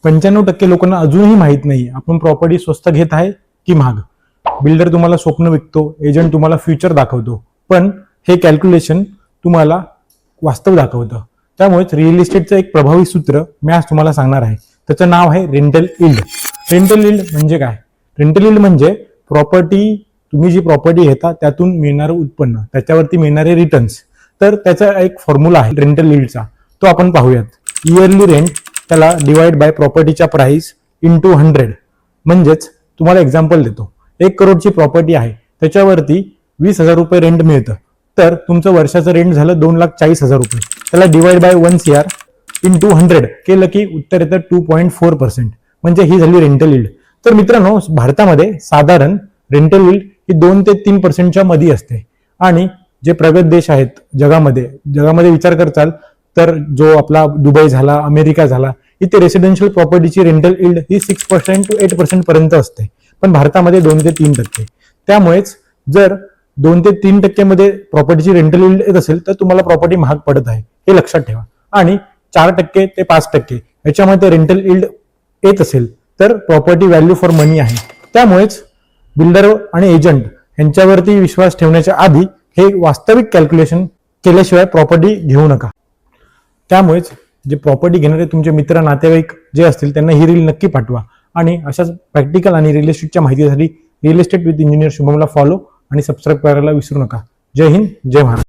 95% लोकांना अजूनही माहित नाही आपण प्रॉपर्टी स्वस्त घेत आहे की महाग. बिल्डर तुम्हाला स्वप्न विकतो, एजंट तुम्हाला फ्युचर दाखवतो, पण हे कॅल्क्युलेशन तुम्हाला वास्तव दाखवतं. त्यामुळेच रिअल इस्टेटचं एक प्रभावी सूत्र मी आज तुम्हाला सांगणार आहे. त्याचं नाव आहे रेंटल इल्ड. रेंटल इल्ड म्हणजे काय? रेंटल इल्ड म्हणजे तुम्ही जी प्रॉपर्टी घेता त्यातून मिळणारं उत्पन्न, त्याच्यावरती मिळणारे रिटर्न्स. तर त्याचा एक फॉर्म्युला आहे रेंटल इल्डचा, तो आपण पाहूयात. इयरली रेंट त्याला डिवाइड बाय प्रॉपर्टीच्या प्राइस इंटू 100. म्हणजेच तुम्हाला एक्झाम्पल देतो, 1 करोडची प्रॉपर्टी आहे, त्याच्यावरती 20,000 रुपये रेंट मिळतं, तर तुमचं वर्षाचं रेंट झालं 2,40,000 रुपये. त्याला डिवाइड बाय 1 CR इंटू 100 केलं की उत्तर येतं 2.4%. म्हणजे ही झाली रेंटल इल्ड. तर मित्रांनो, भारतामध्ये साधारण रेंटल इल्ड ही 2 ते 3% मध्ये असते. आणि जे प्रगत देश आहेत जगामध्ये विचार करताल तर जो आपला दुबई झाला, अमेरिका झाला, इथे रेसिडेन्शियल प्रॉपर्टीची रेंटल इल्ड ही 6% to 8% पर्यंत असते, पण भारतामध्ये 2 ते 3%. त्यामुळेच जर 2 ते 3% मध्ये प्रॉपर्टीची रेंटल इल्ड येत असेल तर तुम्हाला प्रॉपर्टी महाग पडत आहे, हे लक्षात ठेवा. आणि 4% ते 5% याच्यामध्ये रेंटल इल्ड येत असेल तर प्रॉपर्टी व्हॅल्यू फॉर मनी आहे. त्यामुळेच बिल्डर आणि एजंट यांच्यावरती विश्वास ठेवण्याच्या आधी हे वास्तविक कॅल्क्युलेशन केल्याशिवाय प्रॉपर्टी घेऊ नका. त्यामुळेच जे प्रॉपर्टी घेणारे तुमचे मित्र, नातेवाईक जे असतील त्यांना ही रील नक्की पाठवा. आणि अशाच प्रॅक्टिकल आणि रिअल इस्टेटच्या माहितीसाठी रिअल इस्टेट विथ इंजिनियर शुभमला फॉलो आणि सबस्क्राईब करायला विसरू नका. जय हिंद, जय महाराष्ट्र.